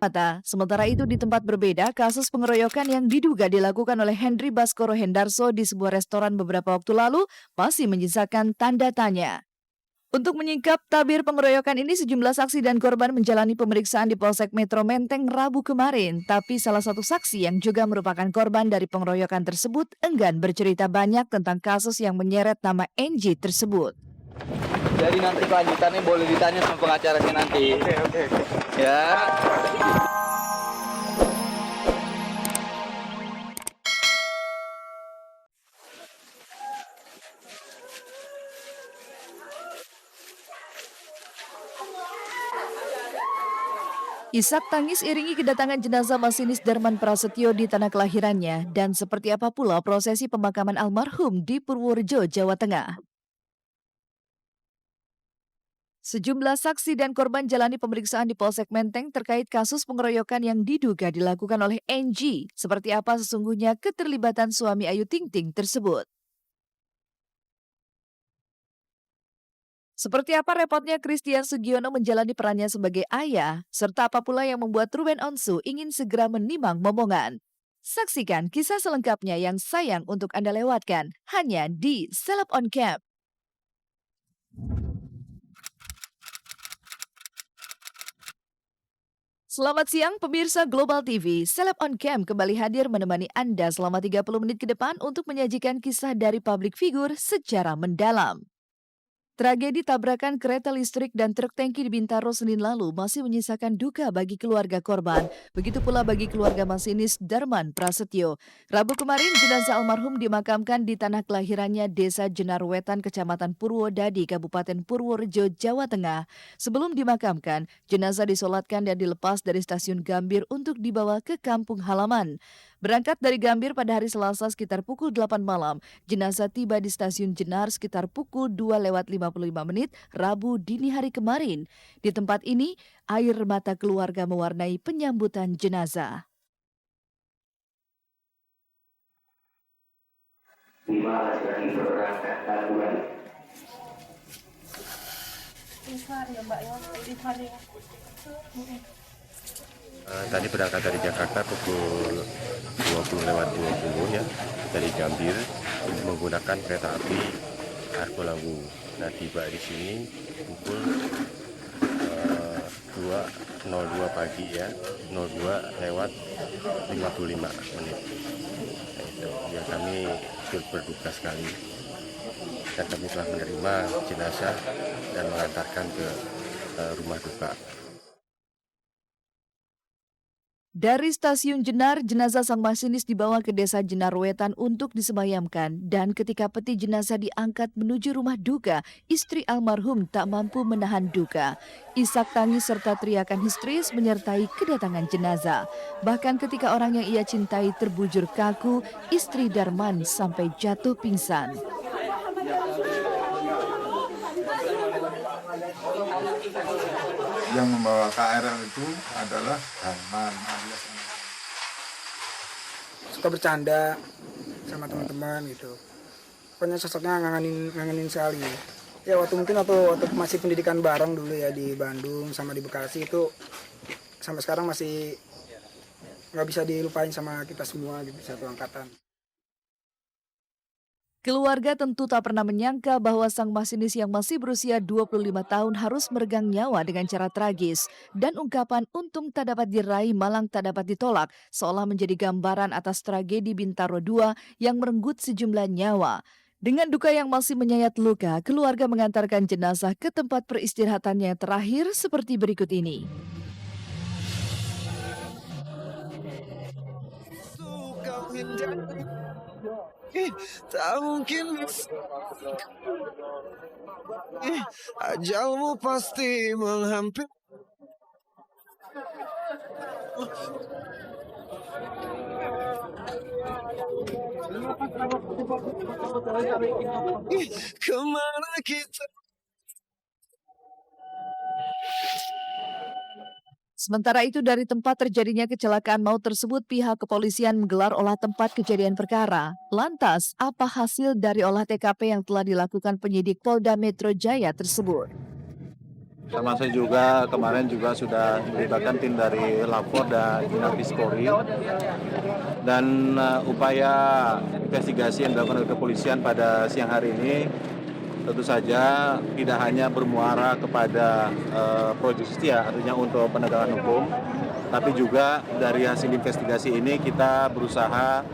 Jakarta. Sementara itu di tempat berbeda, kasus pengeroyokan yang diduga dilakukan oleh Henry Baskoro Hendarso di sebuah restoran beberapa waktu lalu masih menyisakan tanda tanya. Untuk menyingkap tabir pengeroyokan ini, sejumlah saksi dan korban menjalani pemeriksaan di Polsek Metro Menteng Rabu kemarin. Tapi salah satu saksi yang juga merupakan korban dari pengeroyokan tersebut enggan bercerita banyak tentang kasus yang menyeret nama NG tersebut. Jadi nanti kelanjutannya boleh ditanya sama pengacaranya nanti. Oke. Ya. Isak tangis iringi kedatangan jenazah masinis Darman Prasetyo di tanah kelahirannya dan seperti apa pula prosesi pemakaman almarhum di Purworejo, Jawa Tengah. Sejumlah saksi dan korban jalani pemeriksaan di Polsek Menteng terkait kasus pengeroyokan yang diduga dilakukan oleh NG. Seperti apa sesungguhnya keterlibatan suami Ayu Ting Ting tersebut. Seperti apa repotnya Christian Sugiono menjalani perannya sebagai ayah, serta apa pula yang membuat Ruben Onsu ingin segera menimang momongan. Saksikan kisah selengkapnya yang sayang untuk Anda lewatkan hanya di Seleb on Cam. Selamat siang pemirsa Global TV, Seleb on Cam kembali hadir menemani Anda selama 30 menit ke depan untuk menyajikan kisah dari publik figur secara mendalam. Tragedi tabrakan kereta listrik dan truk tangki di Bintaro Senin lalu masih menyisakan duka bagi keluarga korban. Begitu pula bagi keluarga masinis Darman Prasetyo. Rabu kemarin jenazah almarhum dimakamkan di tanah kelahirannya Desa Jenarwetan, Kecamatan Purwodadi, Kabupaten Purworejo, Jawa Tengah. Sebelum dimakamkan, jenazah disolatkan dan dilepas dari stasiun Gambir untuk dibawa ke kampung halaman. Berangkat dari Gambir pada hari Selasa sekitar pukul 8 malam, jenazah tiba di stasiun Jenar sekitar pukul 2:55 Rabu dini hari kemarin. Di tempat ini, air mata keluarga mewarnai penyambutan jenazah. Tadi berangkat dari Jakarta pukul 20:20 ya, dari Gambir menggunakan kereta api Argo Lawu. Nah, tiba di sini pukul 2:02 pagi ya, 02:55. Nah, itu ya, kami berduka sekali dan kami telah menerima jenazah dan mengantarkan ke rumah duka. Dari stasiun Jenar, jenazah sang masinis dibawa ke desa Jenarwetan untuk disemayamkan. Dan ketika peti jenazah diangkat menuju rumah duka, istri almarhum tak mampu menahan duka. Isak tangis serta teriakan histeris menyertai kedatangan jenazah. Bahkan ketika orang yang ia cintai terbujur kaku, istri Darman sampai jatuh pingsan. Yang membawa KRL itu adalah Darman alias. Suka bercanda sama teman-teman gitu. Pokoknya sosoknya ngangenin sekali. Ya waktu masih pendidikan bareng dulu ya di Bandung sama di Bekasi itu sampai sekarang masih nggak bisa dilupain sama kita semua gitu, satu angkatan. Keluarga tentu tak pernah menyangka bahwa sang masinis yang masih berusia 25 tahun harus meregang nyawa dengan cara tragis. Dan ungkapan untung tak dapat diraih malang tak dapat ditolak seolah menjadi gambaran atas tragedi Bintaro 2 yang merenggut sejumlah nyawa. Dengan duka yang masih menyayat luka, keluarga mengantarkan jenazah ke tempat peristirahatannya terakhir seperti berikut ini. Tak mungkin ajalmu pasti menghampiri. Kemana kita? Sementara itu dari tempat terjadinya kecelakaan maut tersebut pihak kepolisian menggelar olah tempat kejadian perkara. Lantas, apa hasil dari olah TKP yang telah dilakukan penyidik Polda Metro Jaya tersebut? Termasuk juga kemarin juga sudah melibatkan tim dari Lapor dan Inafis Polri. Dan upaya investigasi yang dilakukan oleh kepolisian pada siang hari ini tentu saja tidak hanya bermuara kepada pro justia, artinya untuk penegakan hukum, tapi juga dari hasil investigasi ini kita berusaha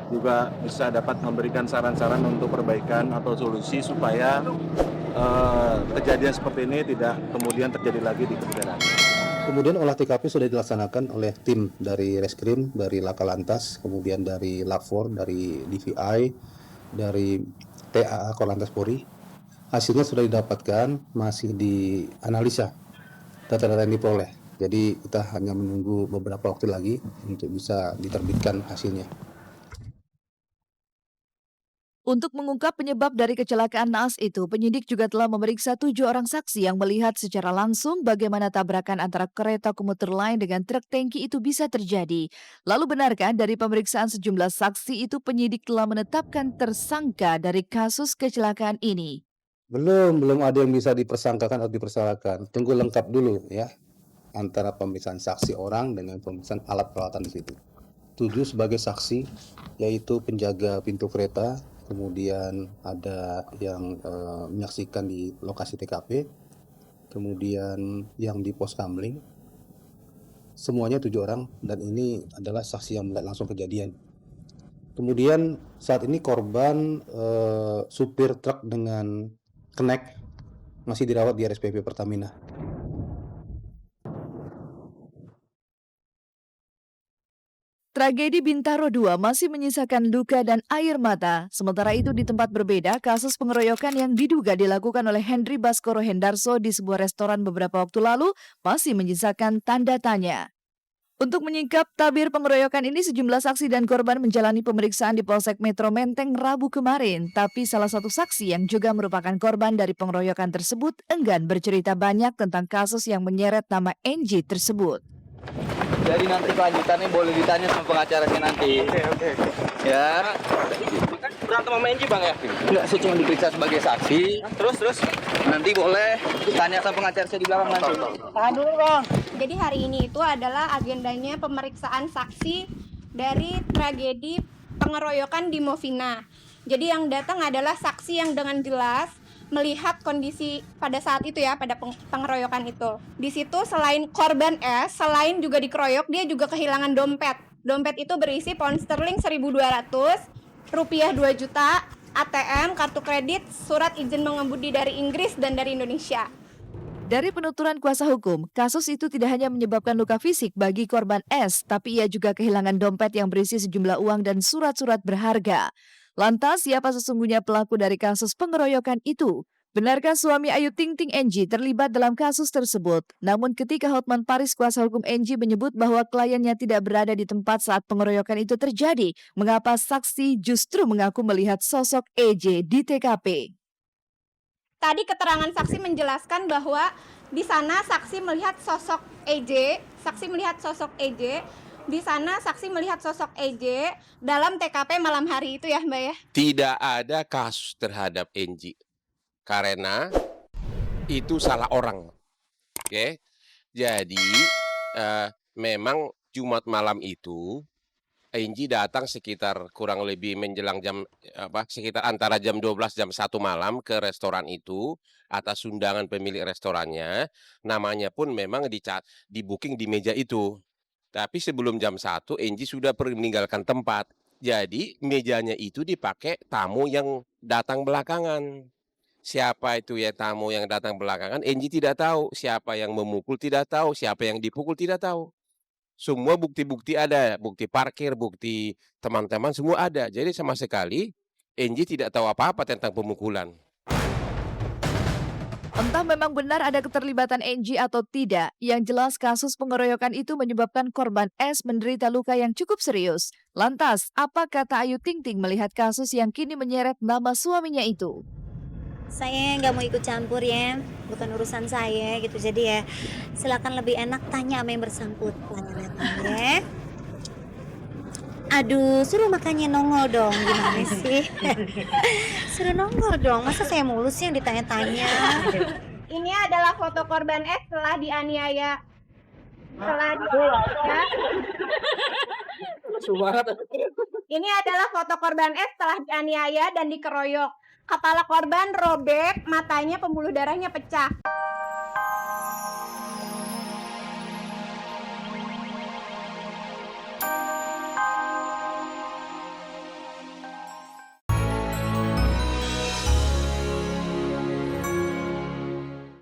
juga bisa dapat memberikan saran-saran untuk perbaikan atau solusi supaya kejadian seperti ini tidak kemudian terjadi lagi di kemudian hari. Kemudian olah TKP sudah dilaksanakan oleh tim dari Reskrim, dari Laka Lantas, kemudian dari Lapor, dari DVI, dari TAA Korlantas Polri. Hasilnya sudah didapatkan, masih dianalisa data-data yang diperoleh. Jadi kita hanya menunggu beberapa waktu lagi untuk bisa diterbitkan hasilnya. Untuk mengungkap penyebab dari kecelakaan naas itu, penyidik juga telah memeriksa 7 orang saksi yang melihat secara langsung bagaimana tabrakan antara kereta komuter lain dengan truk tangki itu bisa terjadi. Lalu benarkah dari pemeriksaan sejumlah saksi itu penyidik telah menetapkan tersangka dari kasus kecelakaan ini? Belum ada yang bisa dipersangkakan atau dipersalahkan. Tunggu lengkap dulu ya, antara pemeriksaan saksi orang dengan pemeriksaan alat peralatan di situ. 7 sebagai saksi, yaitu penjaga pintu kereta, kemudian ada yang menyaksikan di lokasi TKP, kemudian yang di pos kamling. Semuanya 7 orang dan ini adalah saksi yang melihat langsung kejadian. Kemudian saat ini korban supir truk dengan kenek masih dirawat di RSPP Pertamina. Tragedi Bintaro II masih menyisakan luka dan air mata. Sementara itu di tempat berbeda, kasus pengeroyokan yang diduga dilakukan oleh Henry Baskoro Hendarso di sebuah restoran beberapa waktu lalu masih menyisakan tanda tanya. Untuk menyingkap tabir pengeroyokan ini, sejumlah saksi dan korban menjalani pemeriksaan di Polsek Metro Menteng Rabu kemarin. Tapi salah satu saksi yang juga merupakan korban dari pengeroyokan tersebut enggan bercerita banyak tentang kasus yang menyeret nama NG tersebut. Jadi nanti kelanjutannya boleh ditanya sama pengacaranya nanti. Oke. Ya. Berantem sama Enji bang ya? Enggak, saya cuma diperiksa sebagai saksi. Terus nanti boleh tanya sama pengacara saya di belakang nanti. Tahan dulu bang. Jadi hari ini itu adalah agendanya pemeriksaan saksi dari tragedi pengeroyokan di Movina. Jadi yang datang adalah saksi yang dengan jelas melihat kondisi pada saat itu ya, pada pengeroyokan itu. Di situ selain korban S, selain juga dikeroyok, dia juga kehilangan dompet. Dompet itu berisi pound sterling 1.200, rupiah 2 juta, ATM, kartu kredit, surat izin mengemudi dari Inggris dan dari Indonesia. Dari penuturan kuasa hukum, kasus itu tidak hanya menyebabkan luka fisik bagi korban S, tapi ia juga kehilangan dompet yang berisi sejumlah uang dan surat-surat berharga. Lantas, siapa sesungguhnya pelaku dari kasus pengeroyokan itu? Benarkah suami Ayu Ting Ting NG terlibat dalam kasus tersebut? Namun ketika Hotman Paris, kuasa hukum NG, menyebut bahwa kliennya tidak berada di tempat saat pengeroyokan itu terjadi, mengapa saksi justru mengaku melihat sosok EJ di TKP? Tadi keterangan saksi menjelaskan bahwa di sana saksi melihat sosok EJ, di sana saksi melihat sosok EJ dalam TKP malam hari itu ya Mbak ya? Tidak ada kasus terhadap NG karena itu salah orang. Oke. Jadi memang Jumat malam itu NG datang sekitar kurang lebih menjelang sekitar antara jam 12 jam 1 malam ke restoran itu atas undangan pemilik restorannya. Namanya pun memang di booking di meja itu. Tapi sebelum jam 1 NG sudah pergi meninggalkan tempat. Jadi mejanya itu dipakai tamu yang datang belakangan. Siapa itu ya tamu yang datang belakangan? NG tidak tahu. Siapa yang memukul tidak tahu. Siapa yang dipukul tidak tahu. Semua bukti-bukti ada. Bukti parkir, bukti teman-teman semua ada. Jadi sama sekali NG tidak tahu apa-apa tentang pemukulan. Entah memang benar ada keterlibatan NG atau tidak, yang jelas kasus pengeroyokan itu menyebabkan korban S menderita luka yang cukup serius. Lantas, apa kata Ayu Ting Ting melihat kasus yang kini menyeret nama suaminya itu? Saya nggak mau ikut campur ya, bukan urusan saya gitu. Jadi ya silakan lebih enak tanya sama yang bersangkutan ya. Aduh, suruh makanya nongol dong, gimana sih? Suruh nongol dong, masa saya mulu sih yang ditanya-tanya? Ini adalah foto korban S setelah dianiaya. Ini adalah foto korban S setelah dianiaya dan dikeroyok. Kepala korban robek, matanya pembuluh darahnya pecah.